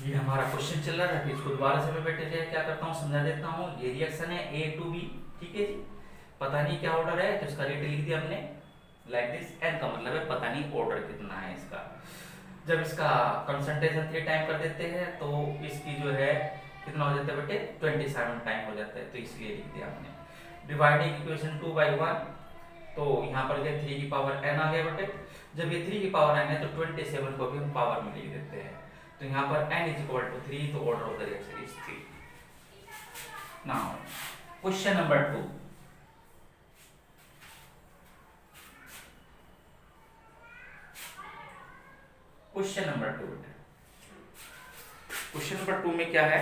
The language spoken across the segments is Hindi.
ये हमारा क्वेश्चन चल रहा था, फिर इसको दोबारा से मैं बैठे थे क्या करता हूँ समझा देता हूँ। ये रिएक्शन है ए टू बी, ठीक है जी। पता नहीं क्या ऑर्डर है, तो इसका रेट लिख दिया हमने लाइक दिस। एन का मतलब है पता नहीं ऑर्डर कितना है इसका। जब इसका कंसंट्रेशन 3 टाइम कर देते हैं तो इसकी जो है कितना हो जाता है बेटे, 27 टाइम हो जाता है, तो इसलिए लिख दिया हमने। डिवाइडिंग इक्वेशन 2/1, तो यहाँ पर जो 3 की पावर n आ गया बेटे। जब ये 3 की पावर n है तो 27 को भी हम पावर में लिख देते हैं, तो यहाँ पर n इज इक्वल टू 3, तो order of the reaction is 3। Now question number 2। Question number 2 बेटा, क्वेश्चन नंबर 2 में क्या है,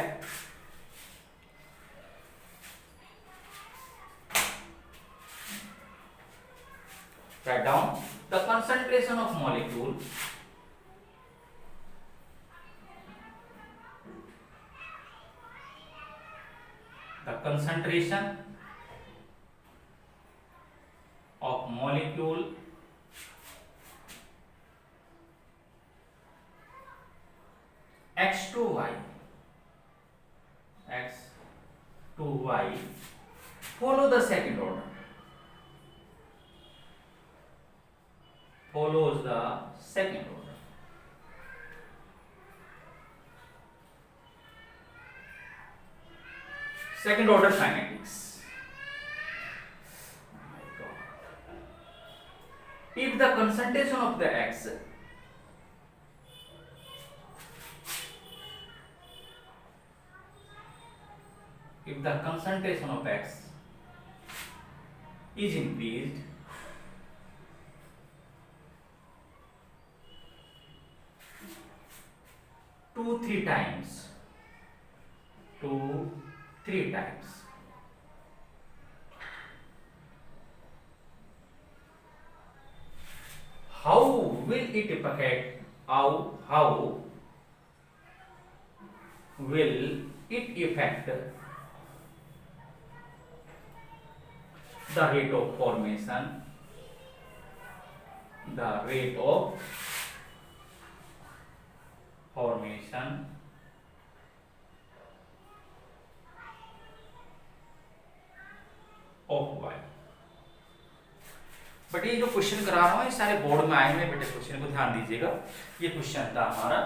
write down the concentration of molecule X2Y follow the second order, follows the second order. Second order kinetics. Oh my God. If the concentration of the X is increased two, three times, how will it affect, how will it affect the rate of formation, of Y। But ये जो क्वेश्चन करा रहा हूं ये सारे बोर्ड में आए हुए बेटे, क्वेश्चन को ध्यान दीजिएगा। ये क्वेश्चन था हमारा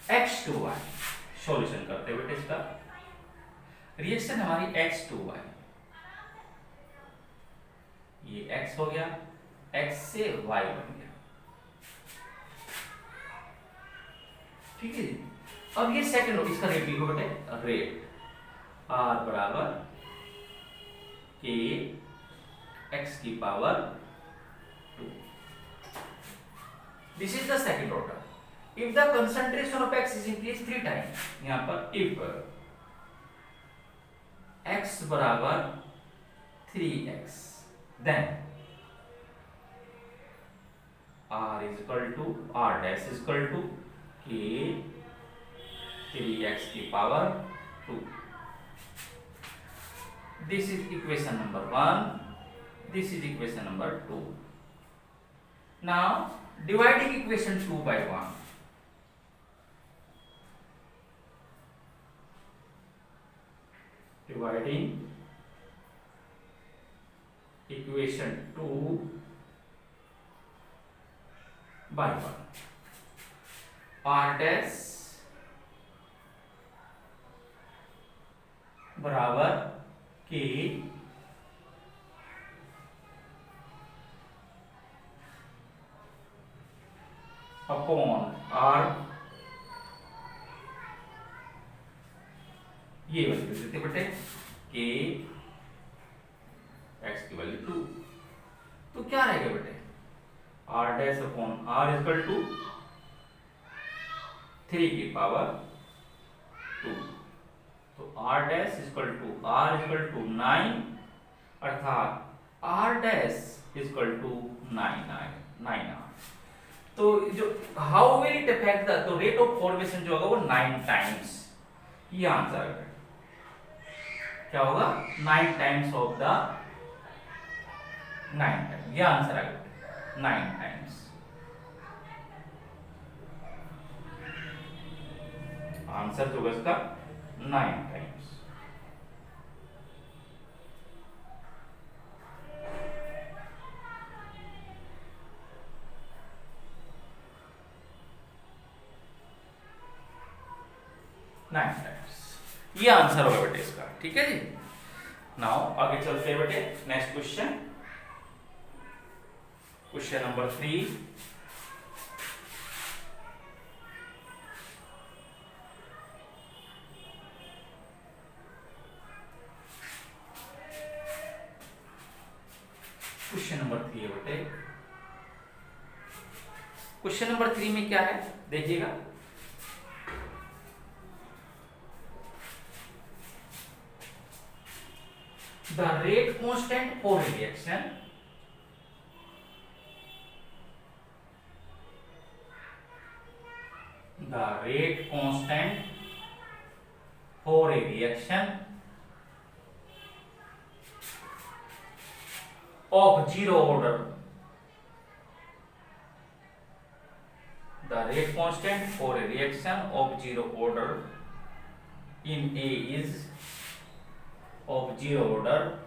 X2Y। सॉल्यूशन करते बेटे इसका, रिएक्शन हमारी X2Y, ये X हो गया, X से Y बन गया, ठीक है जी। अब ये सेकंड, इसका रेट लिखो बेटे, रेट R बराबर K X की power 2। This is the second order. If the concentration of X is increased 3 times, यहाँ पर if X बराबर 3x, then R is equal to R dash is equal to K 3x की power 2। This is equation number 1, this is equation number 2। Now dividing equation 2 by 1, dividing equation 2 by 1, R dash बराबर K अपॉन R, ये वैल्यू देते बेटे K X की वैल्यू 2, तो क्या रहेगा बेटे, R dash upon R equal to 3 की पावर 2, तो R dash equal to R equal to 9, अर्थात R dash equal to 9R। तो जो how will it affect the, तो रेट ऑफ फॉर्मेशन जो होगा वो 9 टाइम्स, ये आंसर है। क्या होगा, 9 टाइम्स ऑफ द 9 टाइम, ये आंसर आ गया 9 टाइम्स। आंसर जो होगा इसका 9 टाइम्स। ये आंसर होगा बेटे इसका, ठीक है जी। नाउ आगे चलते हैं बेटे next question, question number 3। Question number 3 है बेटे। क्वेश्चन नंबर 3 में क्या है देखिएगा, the rate constant for reaction for a reaction of zero order. The rate constant for a reaction of zero order in A is of zero order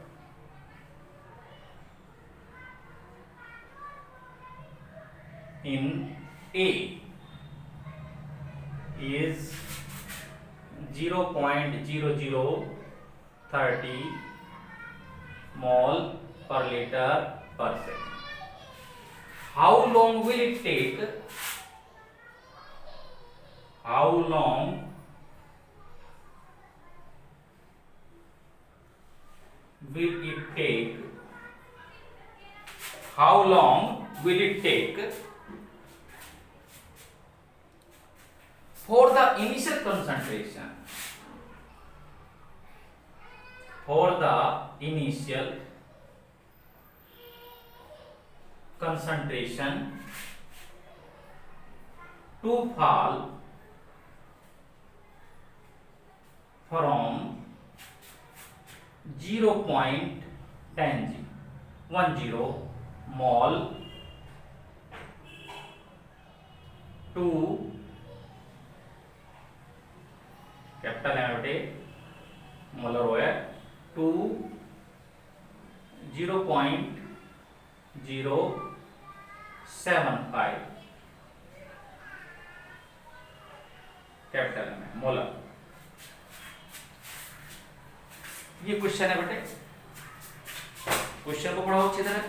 in A is 0.0030 mole per liter per second. How long will it take? How long will it take? How long will it take for the initial concentration? For the initial concentration to fall from 0.10 mole to capital M बेटे मोलर हो है टू 0.075 कैपिटल एम मोलर। ये क्वेश्चन है बेटे, क्वेश्चन को पढ़ो अच्छी तरह।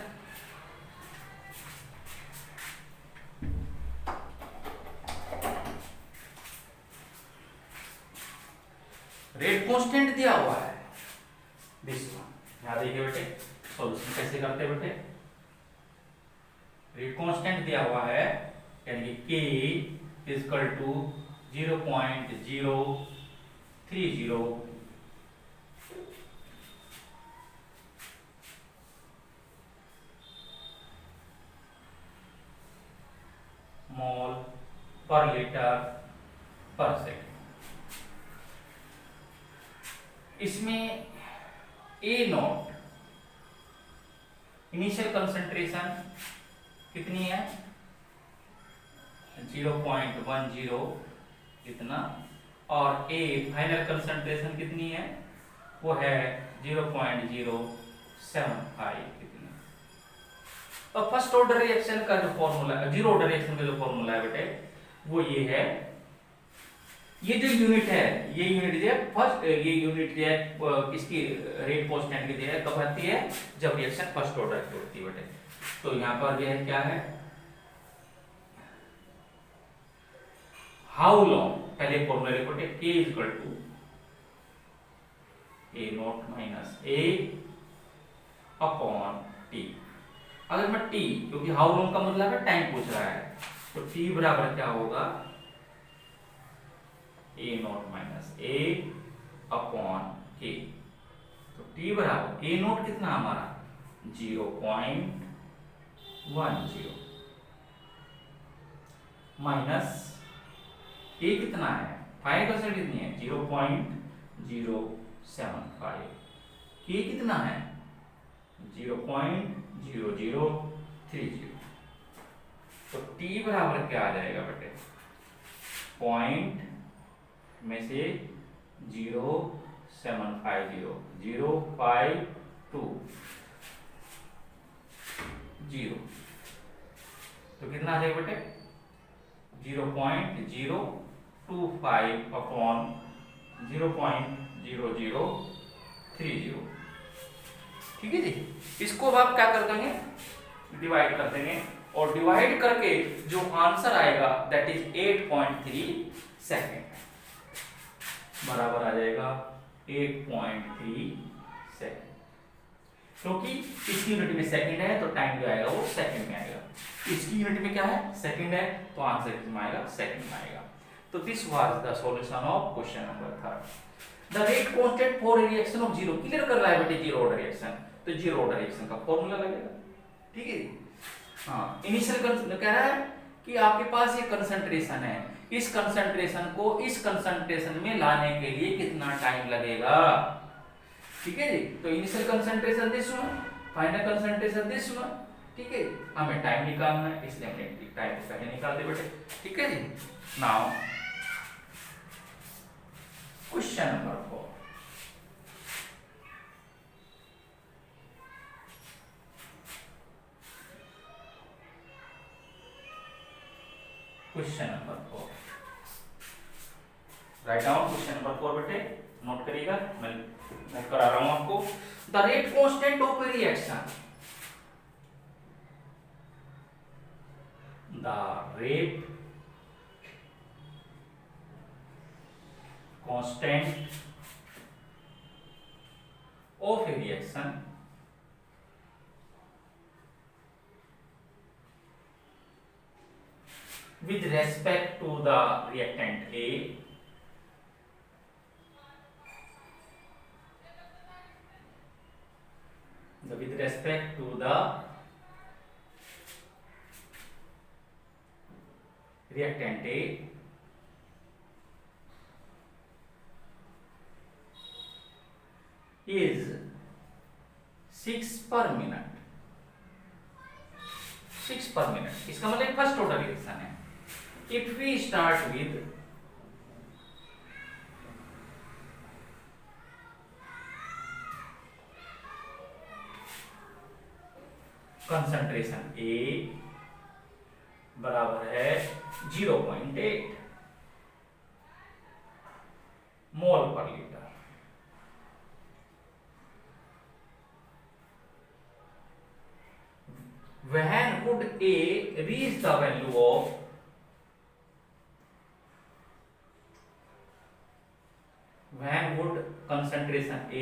रेट कांस्टेंट दिया हुआ है दिस वन, यहां देखिए बेटे सॉल्यूशन कैसे करते हैं बेटे। रेट कांस्टेंट दिया हुआ है यानी कि K इज इक्वल टू 0.030 मोल पर लीटर पर सेकेंड। इसमें ए नॉट इनिशियल कंसंट्रेशन कितनी है 0.10 इतना, और ए फाइनल कंसंट्रेशन कितनी है वो है 0.075 कितनी। और फर्स्ट ऑर्डर रिएक्शन का जो फॉर्मूला है, जीरो ऑर्डर रिएक्शन का जो फॉर्मूला है बेटे वो ये है, ये जो यूनिट है ये यूनिट जो है फर्स्ट, ये यूनिट जो है किसकी रेट कांस्टेंट की है कब आती है जब रिएक्शन फर्स्ट ऑर्डर की होती है बेटे। तो यहां पर जो है क्या है हाउ लॉन्ग, पहले फॉर्मूला लिखो K is equal to A not minus A upon T। अगर मैं T, क्योंकि हाउ लॉन्ग का मतलब है टाइम पूछ रहा है, तो T बराबर क्या होगा A not minus A upon K। तो T बराबर A नॉट कितना हमारा 0.10 माइनस A कितना है 5% कितनी है 0.075, K कितना है 0.0030। टी बराबर क्या आ जाएगा बेटे, पॉइंट में से 0.750 0.520, तो कितना आ जाएगा बेटे 0.025 अपॉन 0.0030। ठीक है जी। इसको अब आप क्या कर देंगे, डिवाइड कर देंगे, और डिवाइड करके जो आंसर आएगा दैट इज 8.3 सेकेंड, बराबर आ जाएगा 8.3 सेकेंड। क्योंकि इसकी यूनिट में सेकंड है तो टाइम जो आएगा वो सेकंड में आएगा, इसकी यूनिट में क्या है सेकंड है तो आंसर किसमें आएगा, सेकंड में आएगा। तो this was the solution of question number 3। The rate constant for reaction of zero, clear कर रहा है बेटे जीरो ऑर्डर रिएक्शन, तो जीरो ऑर्डर रिएक्शन का फॉर्मूला लगेगा। ठीक है। हाँ, इनिशियल कह रहा है कि आपके पास ये कंसंट्रेशन है, इस कंसंट्रेशन को इस कंसंट्रेशन में लाने के लिए कितना टाइम लगेगा। ठीक है जी। तो initial concentration this one, final concentration this one. ठीक है, हमें टाइम निकालना है इसलिए हमने टाइम को पहले निकाल दे बेटे। ठीक है जी। Now question number 4। Question number 4 write down. Question number 4 बेटे नोट करिएगा, मैं करा रहा हूं आपको। The rate constant of reaction, the rate constant of reaction with respect to the reactant A with respect to the reactant A is 6 per minute, 6 per minute, इसका मतलब फर्स्ट ऑर्डर रिएक्शन है। If we start with concentration A बराबर है 0.8 मोल पर litre, when would A reach the value of when would concentration A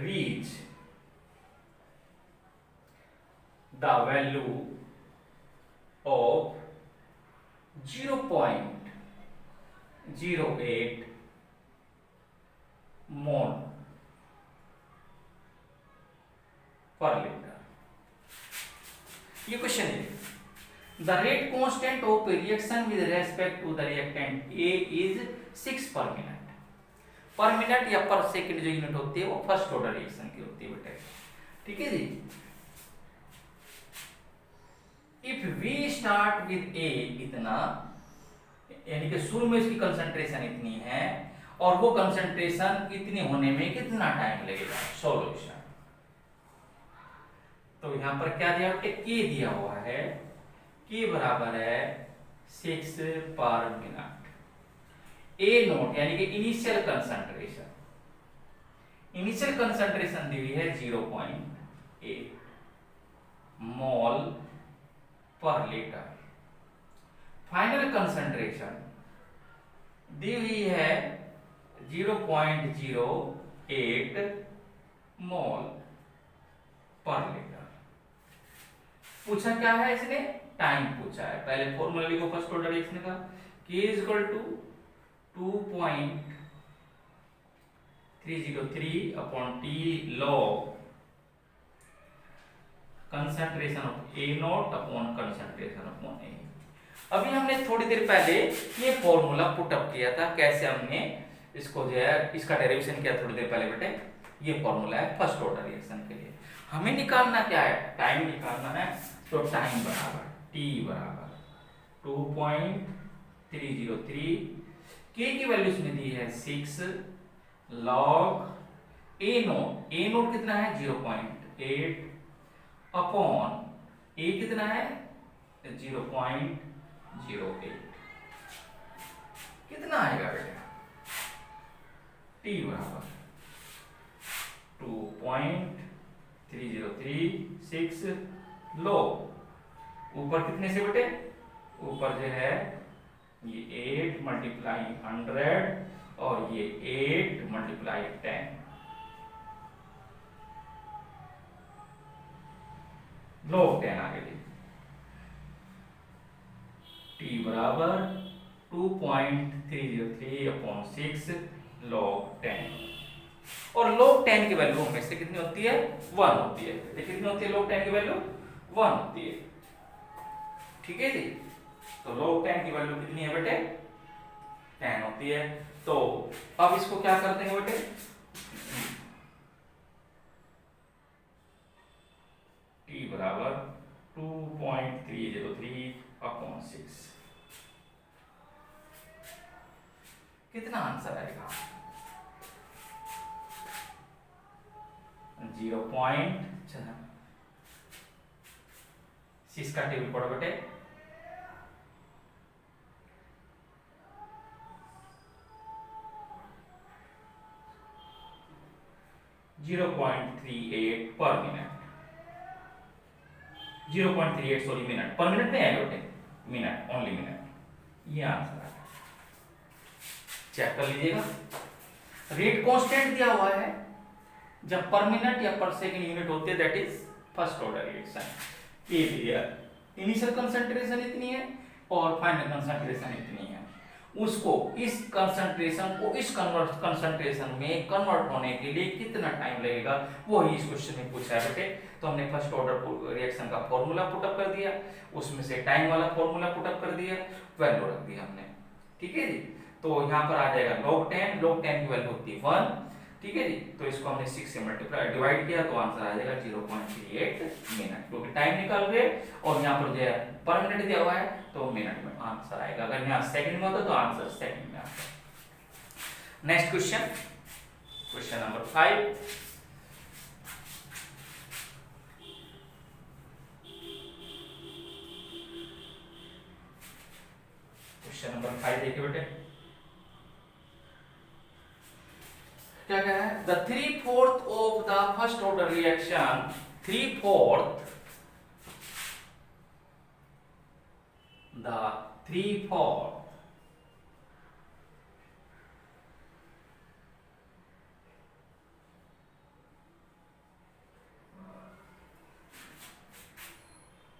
reach the value of 0.08 mol per liter। ये क्वेश्चन है। The rate constant of reaction with respect to the reactant A is 6 per minute। पर मिनट या पर सेकंड जो यूनिट होती है वो फर्स्ट ऑर्डर रिएक्शन की होती है बेटे। ठीक है जी। If we start with A इतना, यानी कि शुरू में इसकी कंसंट्रेशन इतनी है और वो कंसंट्रेशन इतनी होने में कितना टाइम लगेगा, सॉल्यूशन। तो यहां पर क्या दिया बेटे, K दिया हुआ है, K बराबर है 6 पर मिनट। A नोट यानी कि इनिशियल कंसंट्रेशन दी हुई है 0.8 मोल पर लीटर। फाइनल कंसंट्रेशन दी हुई है 0.08 मोल पर लीटर। पूछा क्या है इसने, टाइम पूछा है। पहले फॉर्मूला लिखो फर्स्ट ऑर्डर रिएक्शन का, K is equal to 2.303 upon T log concentration of A not upon concentration upon A। अभी हमने थोड़ी देर पहले ये फॉर्मूला पुट अप किया था, कैसे हमने इसको जो है इसका डेरिवेशन किया थोड़ी देर पहले बेटे। ये फॉर्मूला है फर्स्ट ऑर्डर रिएक्शन के लिए। हमें निकालना क्या है, टाइम निकालना है। तो टाइम बराबर t बराबर 2.303, k की वैल्यू इसमें दी है 6 log a नोट कितना है 0.8 अपॉन a कितना है 0.08, कितना आएगा बेटा t बराबर 2.3036 लो ऊपर कितने से बेटे, ऊपर जो है ये 8 मल्टीप्लाई 100 और ये 8 मल्टीप्लाई 10, log 10 आगे ली t बराबर 2.303 अपॉन 6 log 10, और log 10 की वैल्यू हमें से कितनी होती है 1 होती है, कितनी होती है log 10 की वैल्यू 1 होती है, ठीक है जी। तो log 10 की वैल्यू कितनी है बेटे 10 होती है। तो अब इसको क्या करते हैं बेटे, t बराबर 2.303 अपॉन 6, कितना आंसर आएगा 0.6 का टेबल पढ़ो बेटे, 0.38 पर मिनट, 0.38 सॉरी मिनट, पर मिनट नहीं आएगा बेटे, मिनट, ओनली मिनट, ये आंसर आएगा। चेक कर लीजिएगा, रेट कांस्टेंट दिया हुआ है, जब पर मिनट या पर सेकंड यूनिट होते हैं that is first order reaction, ये दिया इनिशियल कंसंट्रेशन इतनी है और फाइनल कंसंट्रेशन इतनी है, उसको इस कंसंट्रेशन को इस कंसंट्रेशन में कन्वर्ट होने के लिए कितना टाइम लगेगा, वो ही इस क्वेश्चन में पूछा है बेटे। तो हमने फर्स्ट ऑर्डर रिएक्शन का फॉर्मूला पुटअप कर दिया, उसमें से टाइम वाला फॉर्मूला पुटअप कर दिया, वैल्यू रख दिया हमने, ठीक है जी। तो यहाँ पर आ जाएगा log 10 की वैल्यू होती है 1, ठीक है जी। तो इसको हमने 6 से मल्टीप्लाई डिवाइड किया तो आंसर आ जाएगा 0.38 मिनट, क्योंकि टाइम निकाल रहे और यहाँ पर जो है पर मिनट दिया हुआ है तो मिनट में आंसर आएगा, अगर यहाँ सेकंड में होता तो आंसर सेकंड में आता। Next question, question number 5, question number 5 देखिए बेटे, क्या कह रहा है, the 3/4 of the first order reaction, 3/4 the 3/4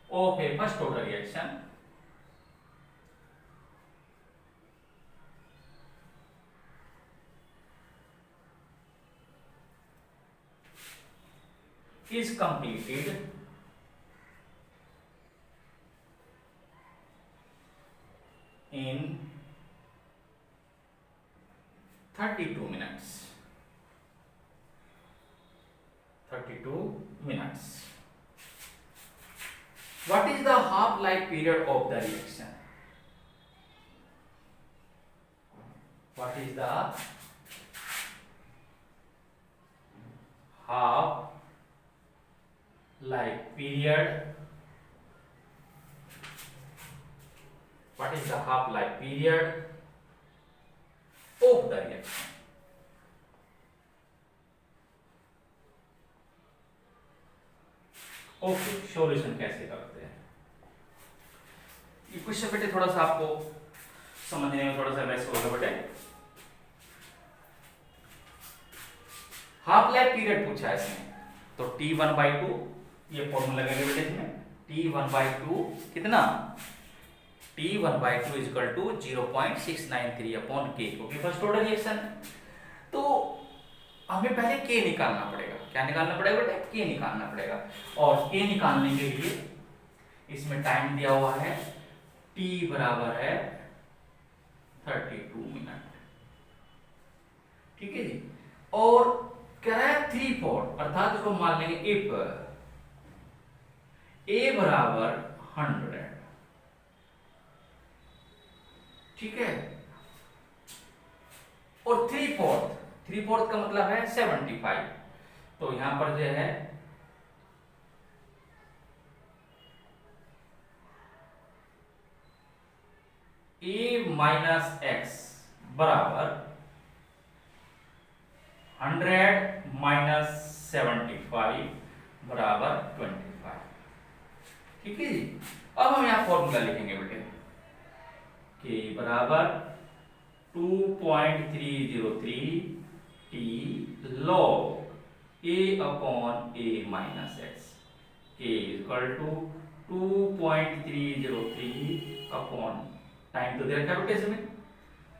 of a first order reaction is completed in 32 minutes. 32 minutes. What is the half-life period of the reaction? What is the half-life period? What is the half-life period of the reaction? Okay, solution कैसे करते हैं ये क्वेश्चन बेटे, थोड़ा सा आपको समझने में थोड़ा सा वैसे होगा बेटे। हाफ लाइफ पीरियड पूछा है इसमें, तो T1/2 ये फॉर्मूला लगेगा बेटे इसमें, T1/2 कितना, T1/2 equal to 0.693 upon K, क्योंकि फर्स्ट ऑर्डर रिएक्शन। तो हमें पहले K निकालना पड़ेगा, क्या निकालना पड़ेगा बेटा, K निकालना पड़ेगा, और K निकालने के लिए इसमें टाइम दिया हुआ है, T बराबर है 32 मिनट, ठीक है जी। और कह रहा है 3/4, अर्थात इसको मान लेंगे ए बराबर 100, ठीक है, और 3/4 का मतलब है 75, तो यहां पर जो है ए माइनस एक्स बराबर 100 माइनस 75 बराबर 25, ठीक है जी। अब हम यहाँ फॉर्मूला लिखेंगे बेटे, के बराबर 2.303 टी लॉग ए अपॉन ए माइनस एक्स, के इक्वल टू 2.303 अपॉन, टाइम तो दे रखा है बेटे इसमें,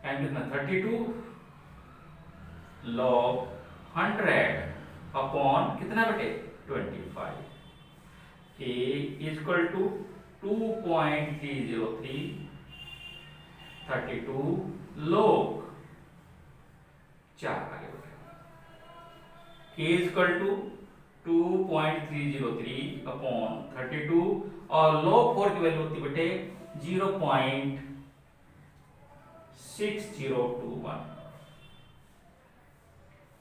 टाइम कितना 32 लॉग 100 अपॉन कितना बेटे 25, के इक्वल टू 2.303 32 log 4 आगे बढ़े, k इक्वल टू 2.303 अपॉन 32 और log 4 की वैल्यू होती बेटे 0.6021,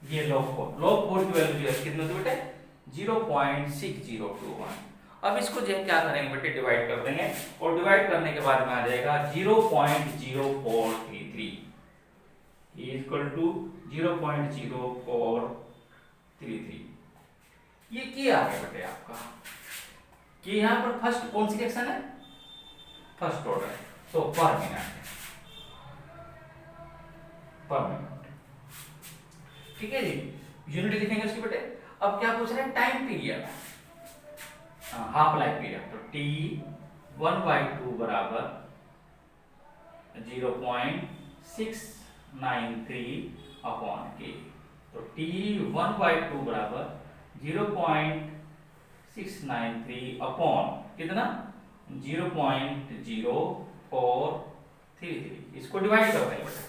ये log 4 की वैल्यू जो है कितनी होती बेटे 0.6021। अब इसको जो है क्या करेंगे बेटे डिवाइड कर देंगे, और डिवाइड करने के बाद में आ जाएगा 0.0433 इक्वल टू 0.0433, ये क्या आ गया बेटे आपका, कि यहां पर फर्स्ट कौन सी रिएक्शन है, फर्स्ट ऑर्डर, तो पर मिनट, ठीक है जी। यूनिट लिखेंगे उसकी बेटे। अब क्या पूछ रहे हैं, time period, half life period, तो T1/2 बराबर 0.693 अपॉन के, तो T1/2 बराबर 0.693 अपॉन कितना 0.0433, इसको डिवाइड कर देंगे बेटे,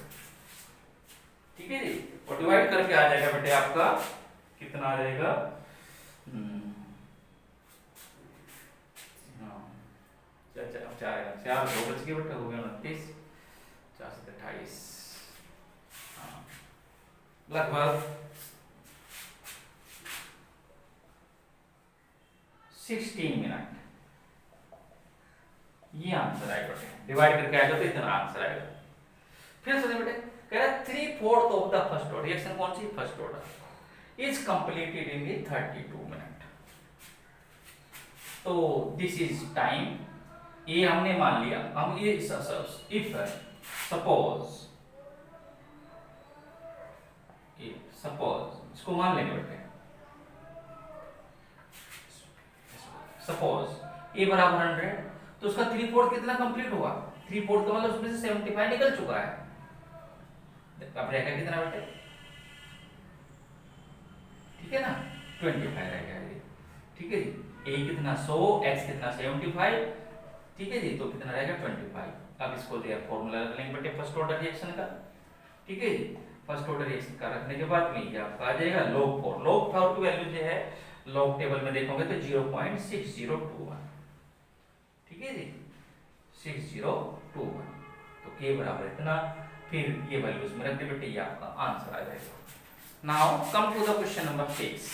ठीक है जी, और डिवाइड करके आ जाएगा बेटे आपका कितना आ जाएगा, चार दो बच गए बेटा, हो गया 29, 4 से 28, लगभग 16 मिनट, ये आंसर आएगा बेटे, डिवाइड करके आएगा तो इतना आंसर आएगा। फिर सुनिए बेटे, कह रहा है 3/4 of the first order, reaction कौन सी, first order is completed in 32 minute, तो दिस इज टाइम, ये हमने मान लिया, हम ये इफ सपोज इसको मान लेंगे बेटे, सपोज ए बराबर 100, तो उसका 3/4 कितना कंप्लीट हुआ, 3/4 का मतलब उसमें से 75 निकल चुका है, अब रहेगा कितना बेटे, ठीक है ना 25 रहेगा ये, ठीक है जी, ए कितना 100, एक्स कितना 75, ठीक है जी, तो कितना रहेगा 25। अब इसको जो है फॉर्मूला रख लेंगे बेटे फर्स्ट ऑर्डर रिएक्शन का, ठीक है जी, फर्स्ट ऑर्डर रिएक्शन का रखने के बाद में ये आपका आ जाएगा log 4 की वैल्यू जो है लॉग टेबल में देखोगे तो 0.6021, ठीक है जी 6021, तो के बराबर इतना, फिर ये वैल्यू उसमें रख दे बेटे, ये आपका आंसर आ जाएगा। Now come to the question number 6,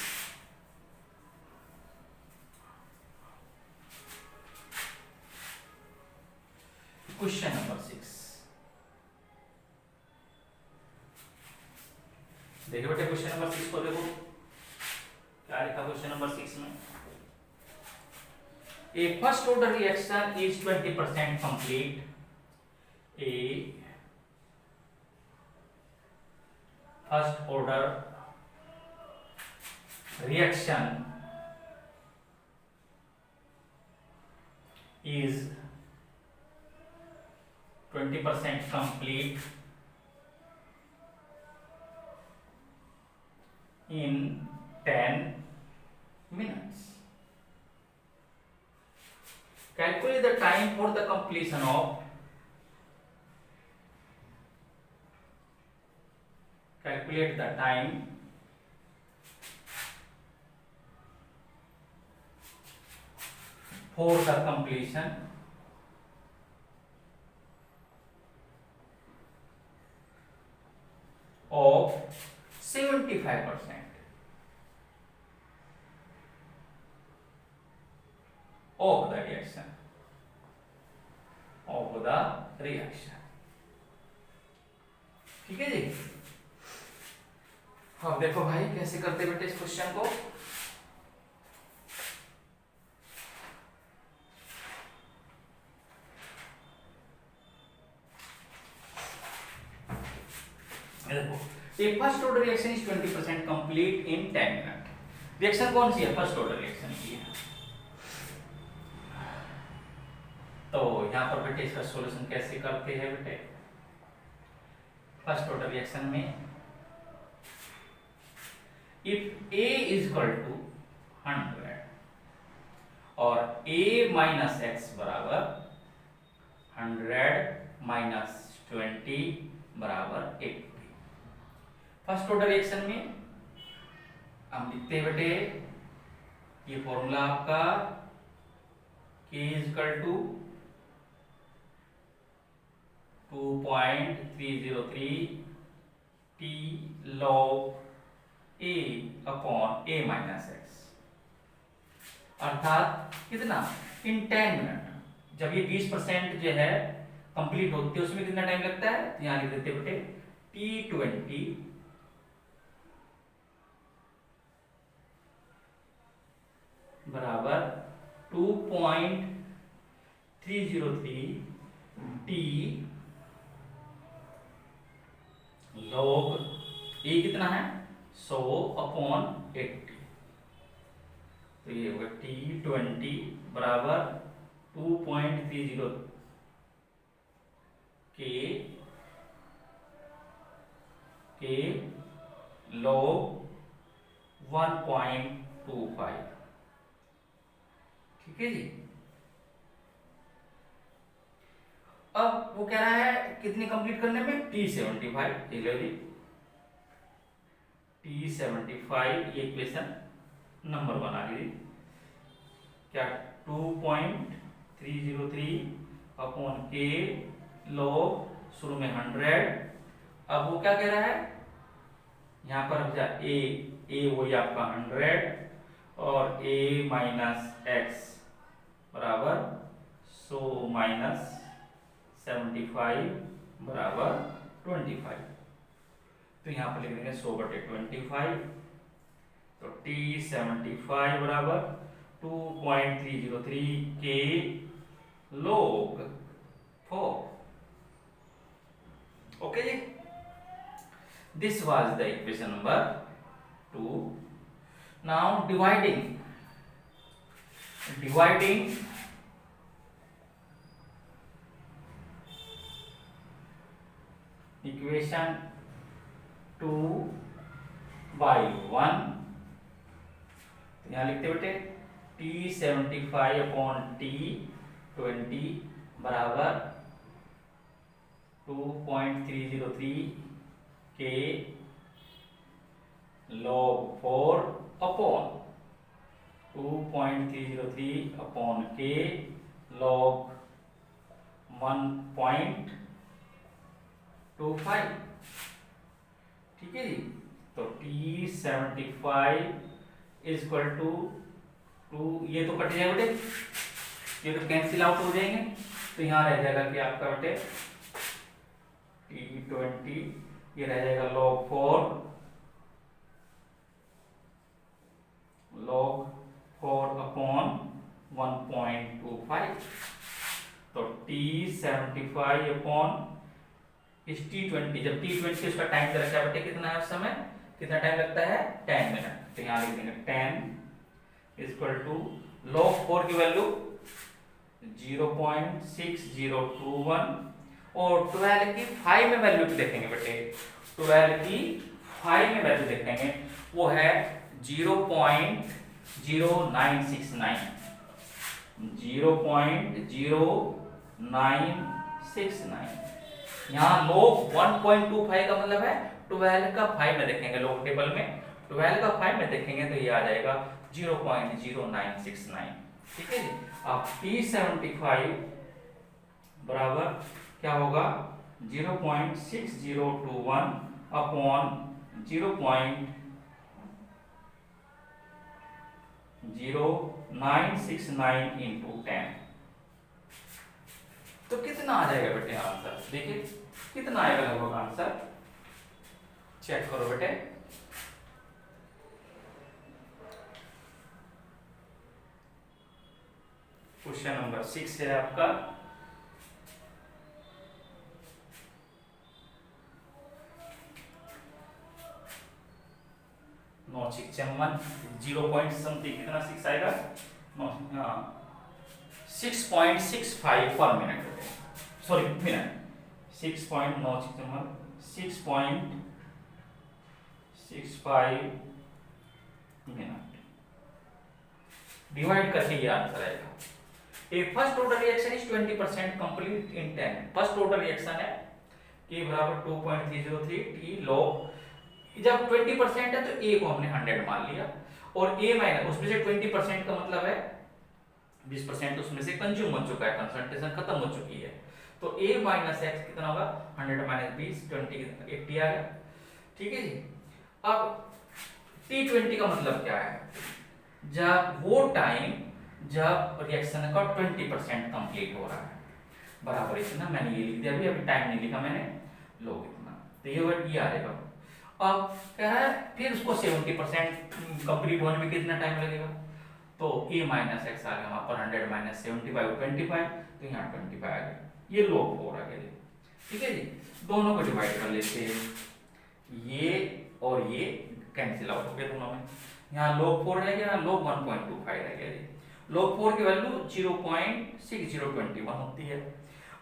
question number 6, देखिए बेटे क्वेश्चन नंबर 6 को देखो क्या लिखा क्वेश्चन नंबर 6 में, a first order reaction is 20% complete, a first order reaction is 20% complete in 10 minutes. Calculate the time for the completion of for the completion of 75% of the reaction, ठीक है जी। अब देखो भाई कैसे करते बेटे इस क्वेश्चन को। देखो ये first order reaction is 20% complete in 10 minute. Reaction कौन सी है? फर्स्ट ऑर्डर रिएक्शन की है। तो यहां पर बेटे इसका सॉल्यूशन कैसे करते हैं बेटे? फर्स्ट ऑर्डर रिएक्शन में if A is equal to 100 और A माइनस एक्स बराबर 100 माइनस 20 बराबर 80। फर्स्ट ऑर्डर रिएक्शन में हम लिखते हैं बेटे ये फॉर्मूला आपका K is equal to 2.303 T log A upon A minus X, अर्थात कितना? इन 10 मिनट। जब ये 20% जो है कंप्लीट होती है उसमें कितना टाइम लगता है? तो यहाँ लिख देते बेटे T20 बराबर 2.303 T log A कितना है? 100 अपॉन 80। तो ये होगा T20 बराबर 2.30 के log 1.25, ठीक है जी। अब वो कह रहा है कितनी कंप्लीट करने में? T75। लो जी T75 ये इक्वेशन नंबर बना लीजिए। क्या? 2.303 अपॉन के log शुरू में 100। अब वो क्या कह रहा है? यहाँ पर A वही आपका 100 और A माइनस एक्स बराबर 100 माइनस 75 बराबर 25। तो यहाँ पर लिख देंगे 100/25। तो T75 बराबर 2.303 के log 4। ओके जी, this was the equation number 2। नाउ डिवाइडिंग इक्वेशन 2 by 1। यहाँ लिखते बेटे T75 अपॉन T20 बराबर 2.303 के log 4 अपॉन 2.303 अपॉन के log 1.25, ठीक है जी। तो T75 इज इक्वल टू 2, ये तो कट जाएगा बेटे, ये तो कैंसिल आउट हो जाएंगे। तो यहाँ रह जाएगा कि आपका बेटे T20 ये रह जाएगा log 4 अपॉन 1.25। तो T75 अपॉन इस T20, जब T20 उसका टाइम दे रखा है बेटे कितना है उस समय, कितना टाइम लगता है? 10 मिनट। तो यहाँ लिख देंगे 10 इज इक्वल टू log 4 की वैल्यू 0.6021 और 12 की 5 में वैल्यू देखेंगे बेटे। 12 की 5 में वैल्यू देखेंगे, वो है 0.0969। 0.0969। यहाँ log 1.25 का मतलब है 12 का 5 में देखेंगे, log टेबल में 12 का 5 में देखेंगे तो ये आ जाएगा 0.0969। ठीक है जी। अब T75 बराबर क्या होगा 0.6021 अपॉन 0.0969 इंटू 10। तो कितना आ जाएगा बेटे आंसर, देखिए कितना आएगा लगभग आंसर, चेक करो बेटे। क्वेश्चन नंबर 6 है आपका, नौ छिक चम्मन 0 समथिंग कितना 6 आएगा, 6.65 पर minute, sorry minute, 6.9 6.65 minute divide करके ये आंसर आएगा। A first order reaction is 20% complete in 10। First order reaction है K बराबर 2.303 T log, जब 20% है तो A को हमने 100 मान लिया, और A माइनस उसमें से 20% का मतलब है 20% उसमें से कंज्यूम हो चुका है, कंसंट्रेशन खत्म हो चुकी है, तो A माइनस एक्स कितना होगा 100 माइनस 20 20 80 आ गया, ठीक है जी। अब T20 का मतलब क्या है, जब वो टाइम जब रिएक्शन का 20% कंप्लीट हो रहा है, बराबर इतना, मैंने ये लिख दिया, अभी टाइम नहीं लिखा मैंने, लोग इतना, तो ये आ जाएगा। अब क्या है फिर उसको 70% कंप्लीट होने में कितना टाइम लगेगा, तो A माइनस एक्स आ गया, वहां पर 100 माइनस 75 25, तो यहाँ 25 आ गया, ये log 4 आ गया, ठीक है जी। दोनों को डिवाइड कर लेते हैं, ये और ये कैंसिल आउट हो गया दोनों में, यहाँ log 4 रह गया, log 1.25 रह गया जी। log 4 की वैल्यू 0.6021 होती है,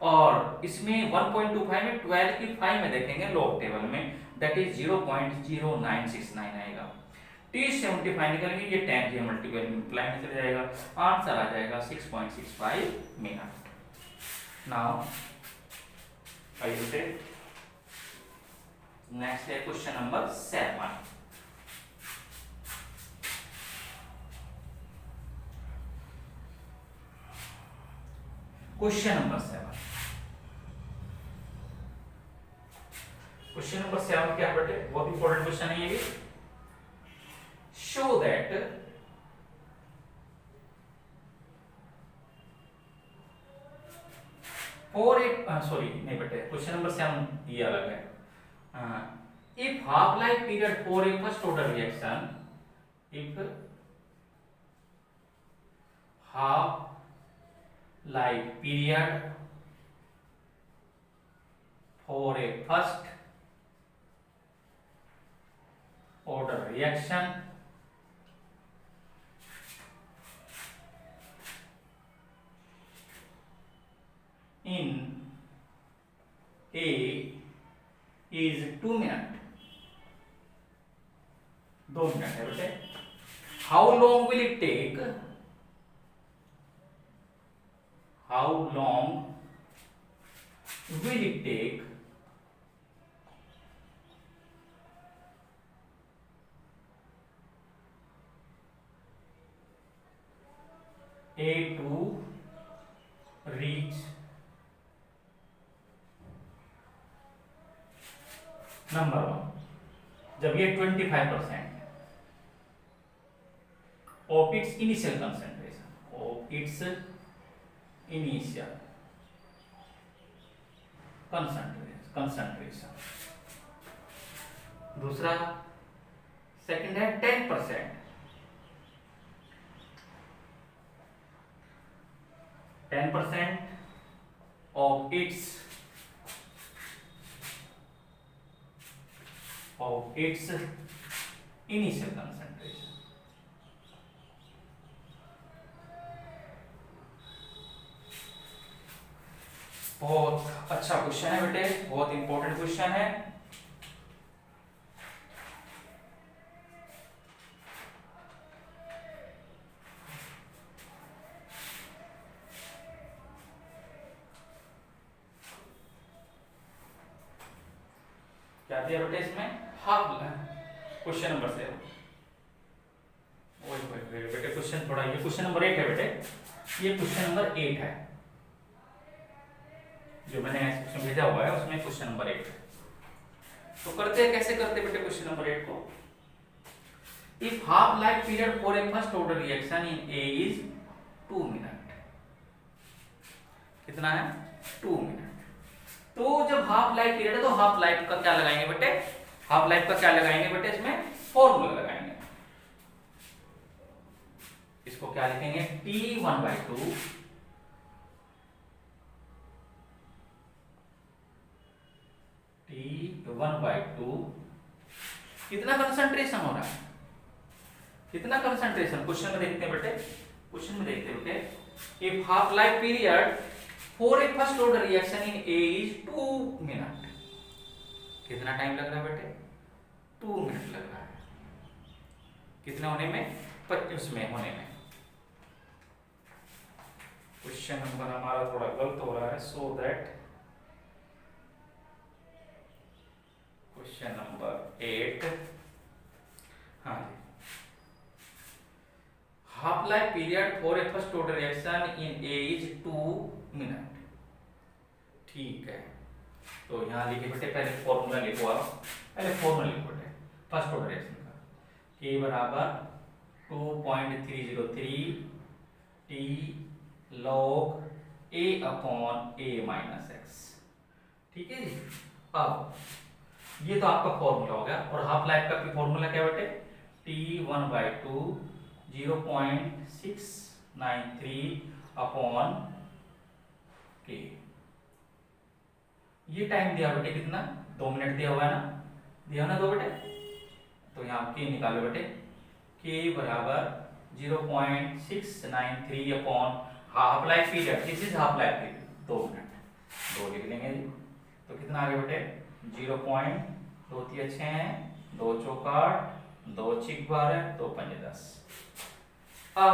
और इसमें 1.25 में 12 की 5 में देखेंगे log टेबल में, दैट इज 0.0969 आएगा। T75 निकलेंगे, ये 10 के मल्टीप्लाई में चले जाएगा, आंसर आ जाएगा 6.65 मिनट। नाउ आइए से नेक्स्ट है question number 7। Question number 7, question number 7 क्या बेटे, बहुत इंपॉर्टेंट क्वेश्चन है ये भी। Show that for a, sorry नहीं बेटे, क्वेश्चन नंबर 7 ये अलग है। If half life period for a first order reaction, if half life period for a first order reaction in A is 2 minutes, 2 minute है बेटे। How long will it take? How long will it take A to reach number 1, जब ये 25% of its initial concentration, of its initial concentration। दूसरा सेकंड है 10% of its initial concentration। बहुत अच्छा क्वेश्चन है बेटे, बहुत इंपॉर्टेंट क्वेश्चन है। क्या दिया बेटे इसमें, हाफ, क्वेश्चन नंबर 7, वही बेटे क्वेश्चन थोड़ा, ये क्वेश्चन नंबर 8 है बेटे, ये क्वेश्चन नंबर 8 है जो मैंने क्वेश्चन भेजा हुआ है, उसमें क्वेश्चन नंबर 8 है। तो करते हैं, कैसे करते बेटे क्वेश्चन नंबर 8 को। If half life period for a first order reaction in a is 2 minute, कितना है 2 मिनट। तो जब हाफ लाइफ पीरियड है तो हाफ लाइफ का क्या लगाएंगे बेटे, हाफ लाइफ का क्या लगाएंगे बेटे, इसमें फॉर्मूला लगाएंगे। इसको क्या लिखेंगे, T1/2 T1/2 कितना कंसंट्रेशन हो रहा है, कितना कंसंट्रेशन, क्वेश्चन में देखते हैं बेटे, क्वेश्चन में देखते हैं बेटे। If half life period for a first order reaction in a is 2 minute, कितना टाइम लग रहा है बेटे, 2 मिनट लग रहा है, कितना होने में, 25 में होने में। क्वेश्चन नंबर हमारा थोड़ा गलत हो रहा है, सो दैट क्वेश्चन नंबर 8, हाँ जी, half life period for a first order reaction in a is 2 minute, ठीक है। तो यहाँ लिखे बेटे, पहले फॉर्मूला लिखो आप, पहले फॉर्मूला लिखो बेटे फर्स्ट ऑर्डर रिएक्शन का, K बराबर 2.303 T log A upon A minus x, ठीक है जी। अब ये तो आपका फॉर्मूला हो गया, और हाफ लाइफ का फॉर्मूला क्या बेटे, T1/2 0.693 अपॉन K। ये टाइम दिया बेटे कितना, 2 मिनट दिया हुआ है ना, दिया ना 2 बेटे, तो यहाँ K निकालो बेटे, K बराबर 0.693 upon half life period, this is half life period 2 minute, 2 लिख लेंगे जी। तो कितना आ गया बेटे 0.2 6 हैं, 2 चौका 2 6 12, 2 5 10। अब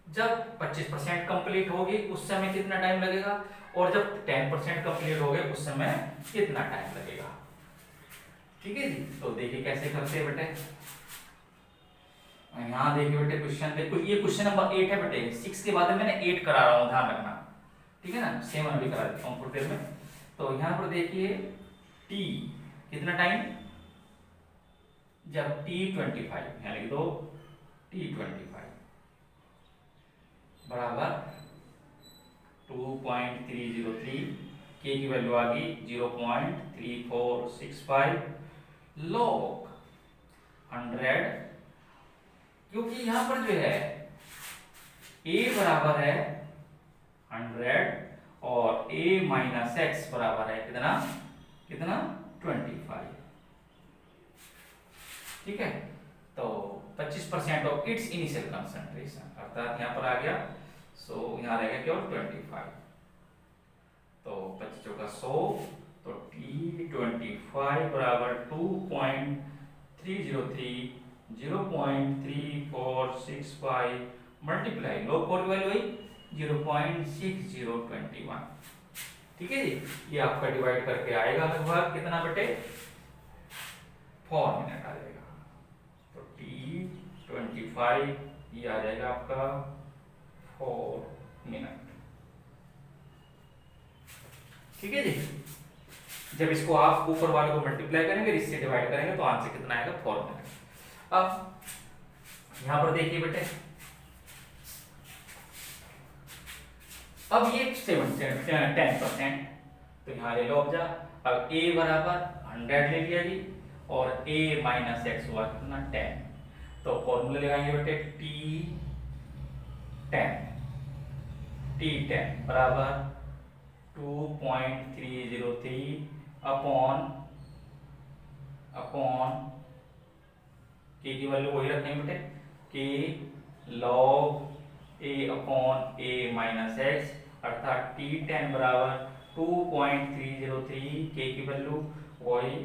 जब 25% कंप्लीट होगी उस समय कितना टाइम लगेगा, और जब 10% कंप्लीट हो गए उस समय कितना टाइम लगेगा, ठीक है जी। तो देखिए कैसे करते हैं बेटे, यहाँ देखिए बेटे क्वेश्चन, देखो ये क्वेश्चन नंबर 8 है बेटे, 6 के बाद मैंने 8 करा रहा हूँ, ध्यान रखना, ठीक है ना, 7 भी करा देता हूँ थोड़ी देर में। तो यहाँ पर देखिए T कितना टाइम, जब T25, यहाँ लिख दो T25 बराबर 2.303, K की वैल्यू आ गई 0.3465 log 100, क्योंकि यहां पर जो है A बराबर है 100 और A माइनस एक्स बराबर है कितना, कितना 25, ठीक है। तो 25% ऑफ इट्स इनिशियल कंसंट्रेशन, अर्थात यहां पर आ गया, सो यहां रहेगा केवल 25, तो 25 चौका 100, तो T25 बराबर 2.303 0.3465 मल्टीप्लाई लॉग 4 की वैल्यू आई 0.6021, ठीक है जी। ये आपका डिवाइड करके आएगा लगभग कितना बेटे, 4 मिनट आ जाएगा। तो T25 ये आ जाएगा आपका 4 मिनट, ठीक है जी। जब इसको आप ऊपर वाले को मल्टीप्लाई करेंगे, इससे डिवाइड करेंगे, तो आंसर कितना आएगा 4 मिनट। अब यहां पर देखिए बेटे, अब ये 10%, तो यहां ले लो अब जा, अब A बराबर 100 ले लिया जी, और A माइनस एक्स हुआ कितना 10, तो फॉर्मूला लगाएंगे बेटे T10 बराबर 2.303 अपॉन K की वैल्यू वही रखेंगे बेटे, K log A upon A minus X, अर्थात T10 बराबर 2.303, K की वैल्यू वही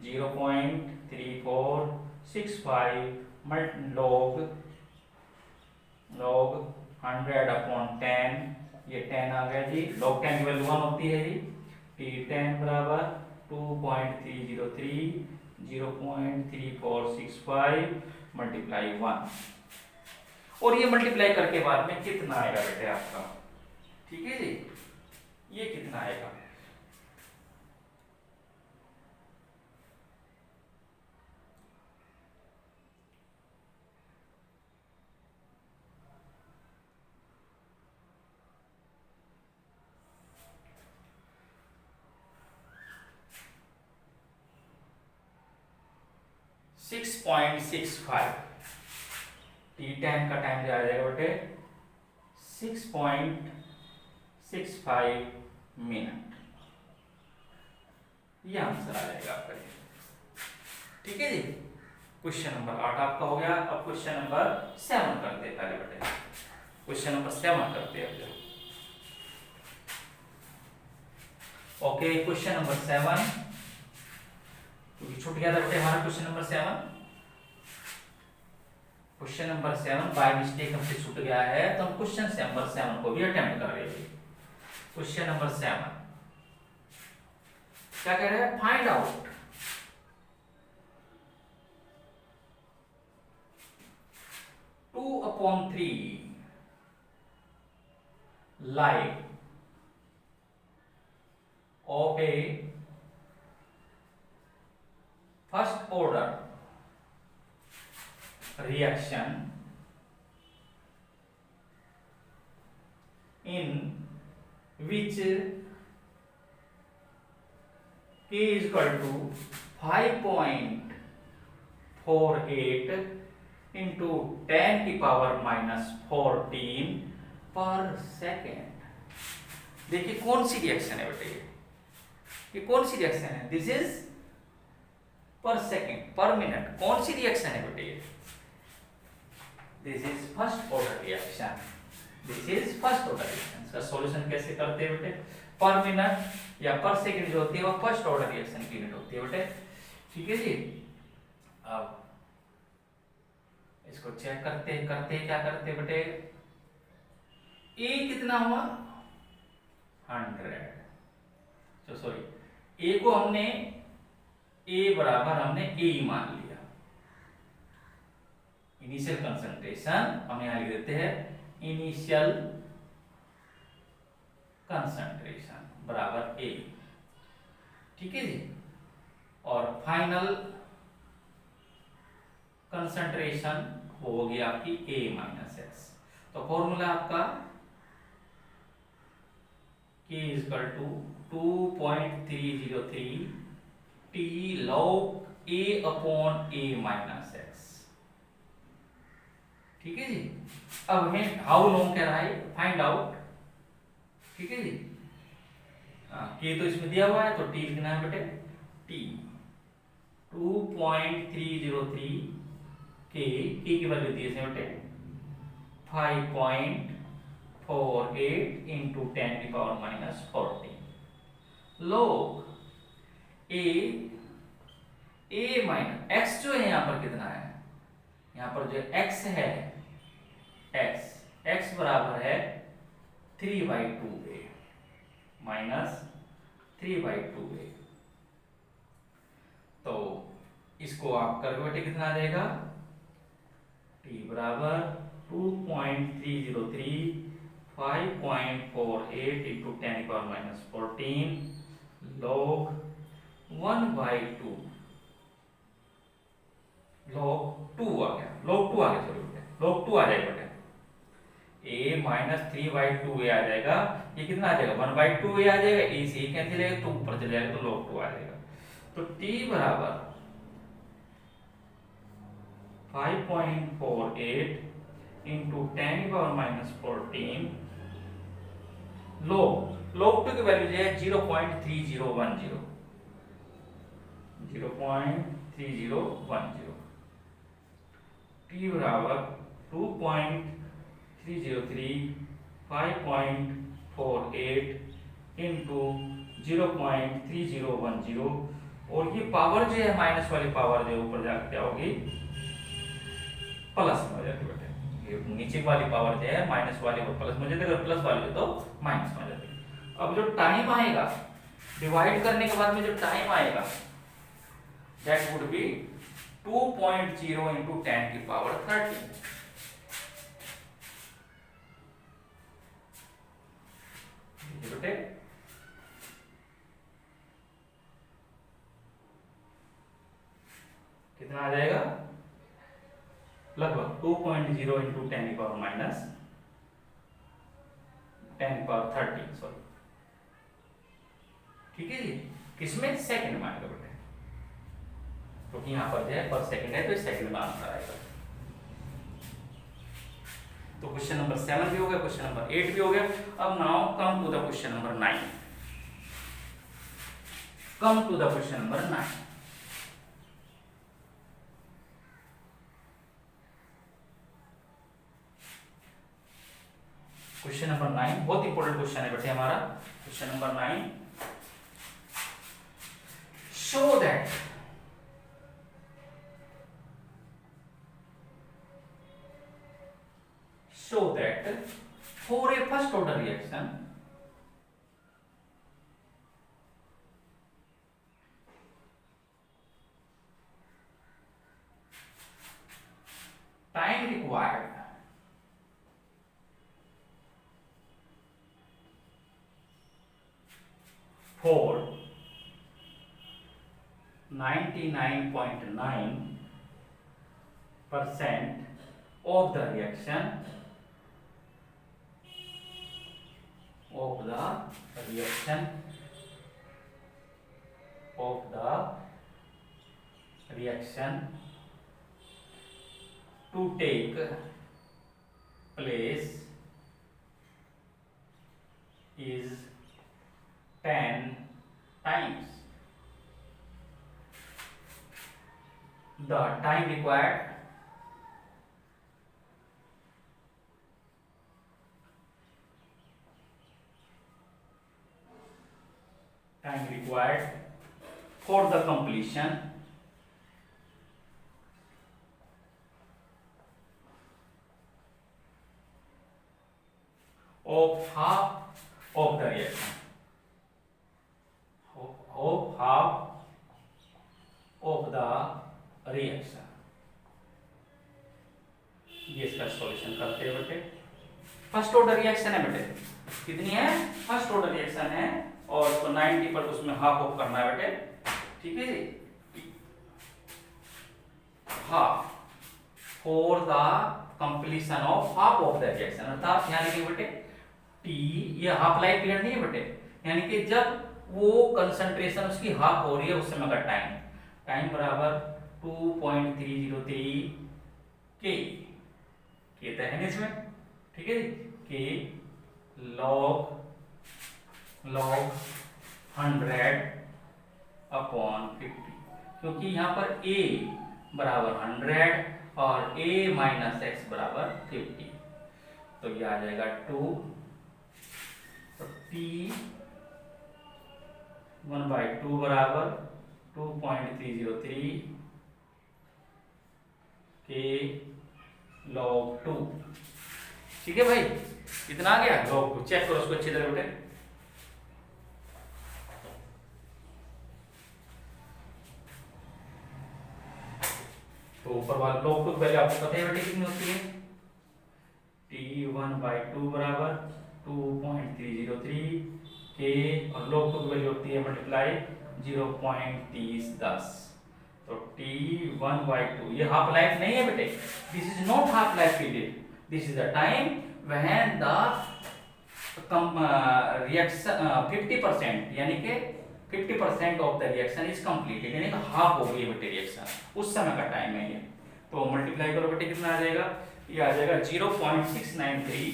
0.3465 log 100 अपॉन 10, ये 10 आ गया जी, log 10 की वैल्यू 1 होती है जी। T10 बराबर 2.303 0.3465 मल्टीप्लाई 1, और ये मल्टीप्लाई करके बाद में कितना आएगा बेटे आपका, ठीक है जी, ये कितना आएगा, सिक्स 6.65 T10 का टाइम आ जाएगा बेटे 6.65 मिनट, ये आंसर आ जाएगा आपका, ठीक है जी। क्वेश्चन नंबर 8 आपका हो गया। अब क्वेश्चन नंबर 7 करते हैं पहले बेटे, क्वेश्चन नंबर 7 करते हैं। ओके, क्वेश्चन नंबर 7 छूट गया था बेटे हमारा question number 7। Question number 7 by mistake हमसे छूट गया है, तो हम क्वेश्चन नंबर 7 को भी अटेम्प्ट कर रहे हैं। क्वेश्चन नंबर 7 क्या कह रहे हैं, find out two upon 3 life of a first order reaction in which K is equal to 5.48 into 10 की पावर -14 पर सेकेंड। देखिए कौन सी रिएक्शन है बेटे, ये कौन सी रिएक्शन है, दिस इज पर सेकेंड पर मिनट, कौन सी रिएक्शन है बेटे, this is first order reaction, this is first order reaction. इसका सॉल्यूशन कैसे करते हैं बेटे, पर मिनट या पर सेकेंड जो होती है वो फर्स्ट ऑर्डर रिएक्शन की यूनिट होती है बेटे, ठीक है जी। अब इसको चेक करते क्या करते बेटे, ए कितना हुआ 100, तो सॉरी ए को हमने ए बराबर हमने ए मान लिया, इनिशियल कंसंट्रेशन हम यहां लिख देते हैं इनिशियल कंसंट्रेशन बराबर ए, ठीक है जी। और फाइनल कंसंट्रेशन होगी आपकी ए माइनस एक्स, तो फॉर्मूला आपका K is equal to 2.303 T log A upon A minus x, ठीक है जी। अब हमें हाउ लॉन्ग कह रहा है, फाइंड आउट, ठीक है जी। K तो इसमें दिया हुआ है तो T लिखना है बेटे, T 2.303 K की वैल्यू दी है बेटे 5.48 into 10 की power -14 log a minus x जो है यहाँ पर कितना है, यहाँ पर जो x है x बराबर है 3/2a माइनस 3/2a, तो इसको आप करोगे बेटे कितना आ जाएगा, t बराबर 2.303 5.48 into 10 की पावर -14 log 1/2 log 2 आ गया, log 2 आ गया, सॉरी बेटे log 2 आ जाएगा बेटे, a माइनस 3/2a आ जाएगा, ये कितना आ जाएगा 1/2a आ जाएगा, a से कैंसिल हो जाएगा तो ऊपर चले जाएगा तो log 2 आ जाएगा, तो t बराबर 5.48 into 10 की पावर -14 log 2 की वैल्यू है 0.3010 t बराबर 2.303 5.48 into 0.3010, और ये पावर जो है माइनस वाली पावर जो ऊपर जाकर क्या होगी प्लस में हो जाती है बेटे, नीचे वाली पावर जो है माइनस वाली को प्लस में हो जाती है, अगर प्लस वाली हो तो माइनस में हो जाती है। अब जो टाइम आएगा डिवाइड करने के बाद में जो टाइम आएगा दैट वुड बी 2.0 into 10 की पावर 13, कितना आ जाएगा, लगभग 2.0 into 10 power minus 10 power 30, sorry, ठीक है जी। किसमें, सेकंड में आएगा बेटे, क्योंकि यहाँ पर जो है पर सेकंड है तो इस सेकंड में आंसर आएगा। तो क्वेश्चन नंबर 7 भी हो गया, क्वेश्चन नंबर 8 भी हो गया। अब now come to the question number 9। Come to the question number 9। Question number 9 बहुत इंपॉर्टेंट क्वेश्चन है बेटे हमारा। Question number 9, show that for a first order reaction time required for 99.9% of the reaction to take place is 10 times the time required for the completion of half of the reaction, of half of the reaction। ये इसका सॉल्यूशन करते हैं बेटे। फर्स्ट ऑर्डर रिएक्शन है बेटे, कितनी है, फर्स्ट ऑर्डर रिएक्शन है और उसको 90 पर उसमें हाफ ऑफ करना है बेटे, ठीक है जी। Half for the completion of half of the reaction, अर्थात यहाँ लिखे बेटे टी, ये हाफ लाइफ पीरियड नहीं है बेटे, यानी कि जब वो कंसंट्रेशन उसकी हाफ हो रही है उस समय का टाइम, टाइम बराबर 2.303 के तो है इसमें, ठीक है जी, के log 100 अपॉन 50, क्योंकि यहाँ पर a बराबर 100 और a माइनस एक्स बराबर 50, तो ये आ जाएगा 2, तो t 1/2 बराबर 2.303 के log 2, ठीक है भाई, कितना आ गया log 2, चेक करो उसको अच्छी तरह बेटे। तो ऊपर वाला log 2 पहले आपको पता है बेटे कितनी होती है, t 1/2 बराबर 2.303 के, और log 2 की वैल्यू होती है मल्टीप्लाई 0.3010, तो t 1/2, ये हाफ लाइफ नहीं है बेटे, this is not half life period, this is the time when the reaction 50%, यानी कि 50% of the reaction is completed, यानी कि हाफ हो गई है बेटे रिएक्शन, उस समय का टाइम है ये। तो मल्टीप्लाई करो बेटे, कितना आ जाएगा, ये आ जाएगा 0.693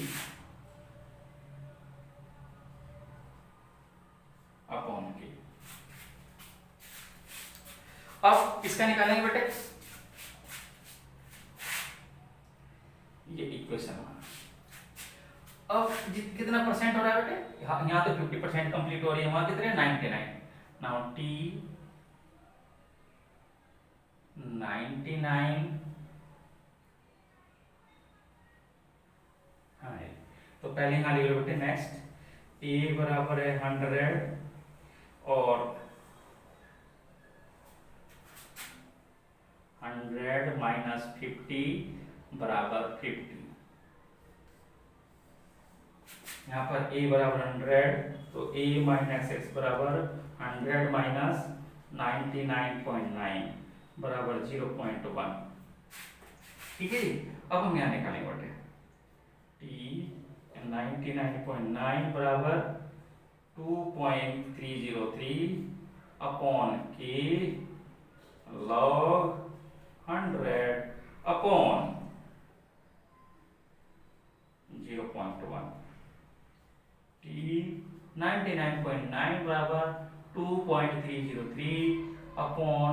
अपॉन के। अब इसका निकालेंगे बेटे, ये इक्वेशन, अब कितना परसेंट हो रहा है बेटे, यहाँ तो 50% कंप्लीट हो रही है, वहां कितने 99, नाउ t 99, हाँ, तो पहले यहाँ लिख लो बेटे, नेक्स्ट a बराबर है 100 और 100 माइनस 50 बराबर 50, यहाँ पर a बराबर 100, तो a माइनस एक्स बराबर 100 माइनस 99.9, बराबर 0.1। ठीक है जी। अब हम यहाँ निकालेंगे बेटे टी 99.9 बराबर 2.303 अपॉन के लॉग 100 अपॉन 0.1। टी 99.9 बराबर 2.303 अपॉन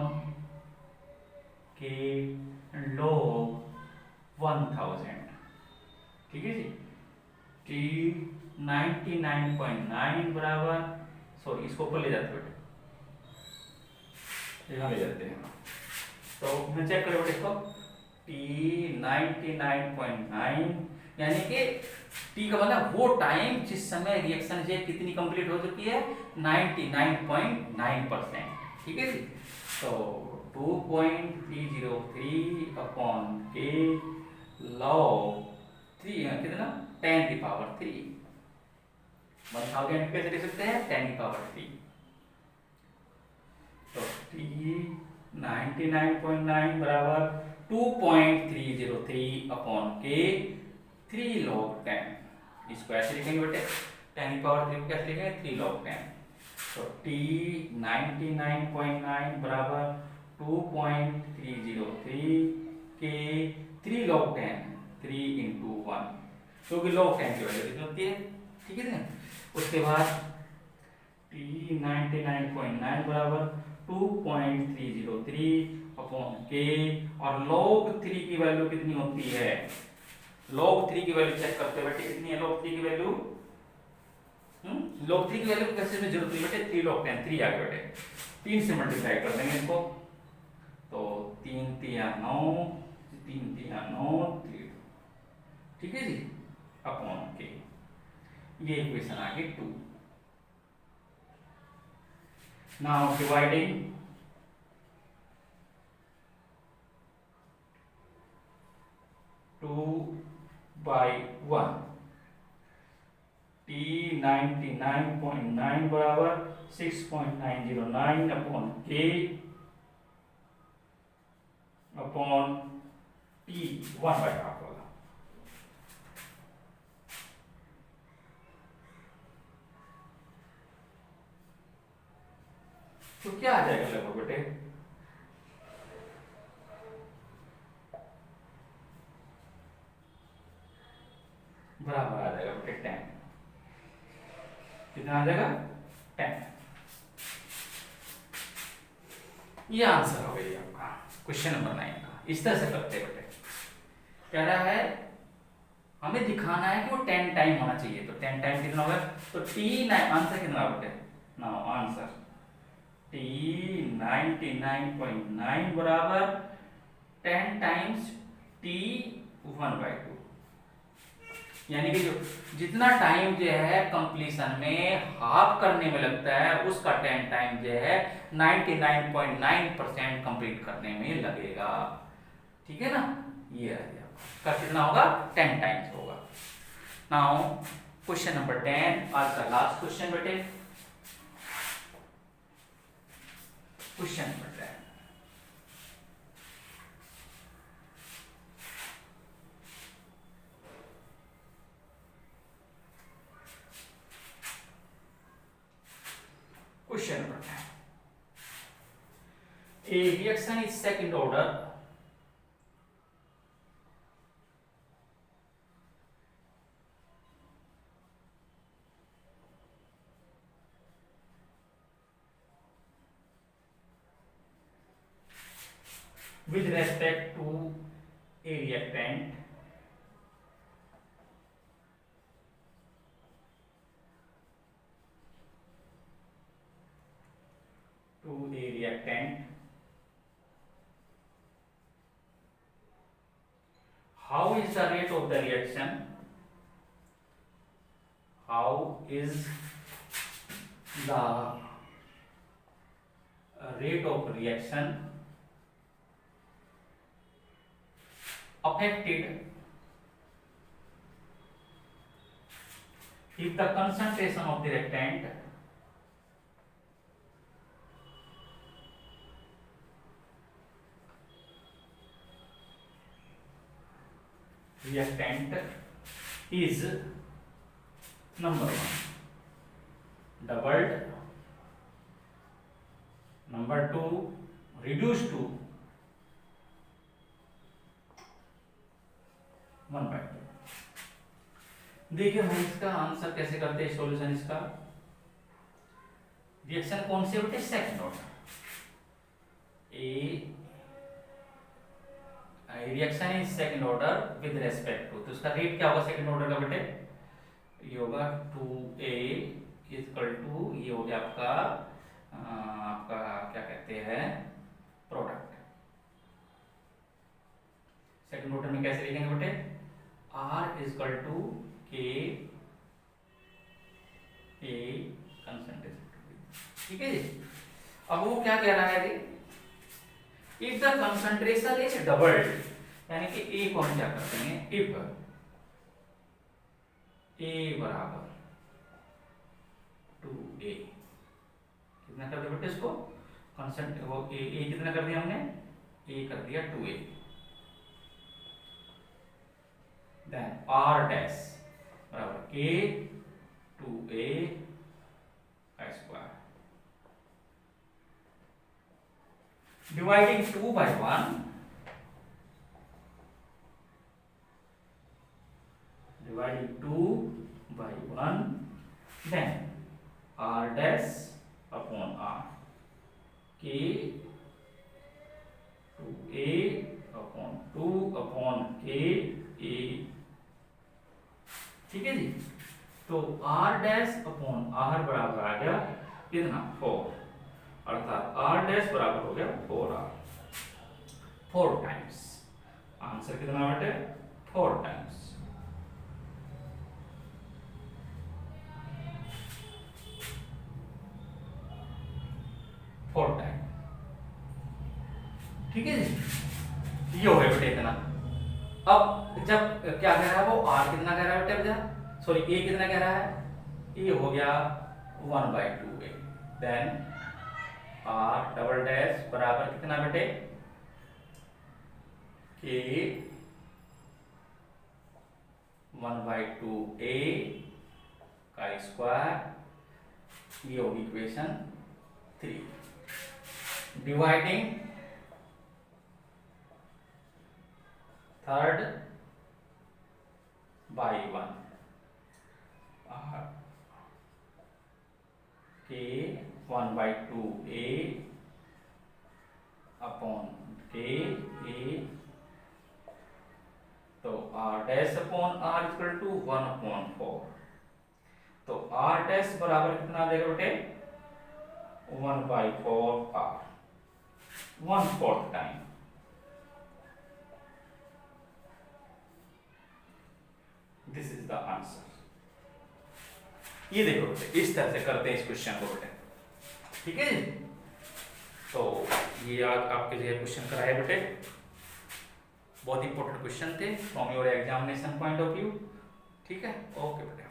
के लॉग 1000। ठीक है जी। टी 99.9 बराबर, सॉरी इसको ऊपर ले जाते बेटे, यहाँ ले जाते हैं। तो मैं चेक करें बेटे इसको, टी 99.9 यानी कि टी का मतलब वो टाइम जिस समय रिएक्शन जे कितनी कंप्लीट हो चुकी है, 99.9%। ठीक है जी। तो 2.303 अपॉन के लॉग 3 कितना 10⁻3। 1000 कैसे लिख सकते हैं 10⁻3। तो टी 99.9 बराबर 2.303 अपॉन के 3 log 10। इसको ऐसे लिखेंगे बेटे, 10⁻3 को कैसे लिखेंगे 3 log 10। तो टी 99.9 बराबर 2.303 के 3 log 10, 3 into 1, क्योंकि log 10 की वैल्यू कितनी होती है। ठीक है ना। उसके बाद टी 99.9 बराबर 2.303 अपॉन के, और log 3 की वैल्यू कितनी होती है, log 3 की वैल्यू चेक करते हैं बेटे, कितनी है log 3 की वैल्यू। log 3 की वैल्यू कैसे में जरूरत नहीं बेटे, 3 log 10, 3 आ गया बेटे, 3 से मल्टीप्लाई कर देंगे इसको। तो 3 तिया 9, 3 तिया 9, 3। ठीक है जी। अपॉन के, ये इक्वेशन आ गई 2। नाउ डिवाइडिंग 2 by 1। टी 99.9 बराबर 6.909 अपॉन के अपॉन टी 1/2 वाला। तो क्या आ जाएगा लगभग बेटे, बराबर आ जाएगा बेटे 10। कितना आ जाएगा 10। ये आंसर हो गई आपका क्वेश्चन नंबर 9 का। इस तरह से करते हैं बेटे, कह रहा है हमें दिखाना है कि वो 10 टाइम होना चाहिए। तो 10 टाइम कितना होगा, तो टी 9, आंसर कितना बेटे, नाउ आंसर टी 99.9 बराबर 10 टाइम्स टी 1/2। यानी कि जो जितना टाइम जो है कंप्लीशन में हाफ करने में लगता है, उसका 10 टाइम जो है 99.9% कंप्लीट करने में लगेगा। ठीक है ना। ये का कितना होगा 10 टाइम्स होगा। नाउ क्वेश्चन नंबर 10, आज का लास्ट क्वेश्चन बेटे, question number 10। Question number 10. A reaction is second order with respect to a reactant how is the rate of the reaction, how is the rate of reaction affected if the concentration of the reactant reactant is number 1 doubled, number 2 reduced to 1/2। देखिए हम इसका आंसर कैसे करते हैं, सॉल्यूशन इसका। रिएक्शन कौन से बेटे, second order. Reaction is second order with respect to, तो उसका रेट क्या होगा सेकंड ऑर्डर का बेटे, ये होगा 2A इक्वल टू, ये हो गया आपका आपका क्या कहते हैं प्रोडक्ट। सेकंड ऑर्डर में कैसे लिखेंगे बेटे, R equal to K A concentration, ठीक है जी। अब वो क्या कह रहा है जी, if the concentration is doubled, यानी कि ए को हम क्या करते हैं, इफ ए बराबर 2A, कितना कर दिया बेटे इसको, कंसंट वो ए कितना कर दिया हमने, ए कर दिया 2A, देन R डैश बराबर K 2A का square, dividing 2 by 1, dividing 2 by 1, then R dash upon R, K 2A upon 2 upon K A, ठीक है जी। तो R डैश अपॉन R बराबर आ गया कितना 4, अर्थात R डैश बराबर हो गया 4R, 4 टाइम्स, आंसर कितना बेटे 4 टाइम्स। ठीक है जी, ये हो गया बेटे इतना। अब जब क्या कह रहा है वो R कितना कह रहा है बेटे, सॉरी A कितना कह रहा है, ये हो गया 1/2A, then R double dash बराबर कितना बेटे, K 1/2A का स्क्वायर, ये होगी equation 3, dividing third by 1, K 1/2A upon K A, तो R dash upon R equal to 1/4, तो R डैश बराबर कितना देगा बेटे 1/4R, 1/4 time. This is the answer. ये देखो बेटे इस तरह से करते हैं इस क्वेश्चन को बेटे, ठीक है जी। तो ये आज आपके लिए क्वेश्चन कराए बेटे, बहुत इंपॉर्टेंट क्वेश्चन थे from your examination point of view, ठीक है। ओके बेटे।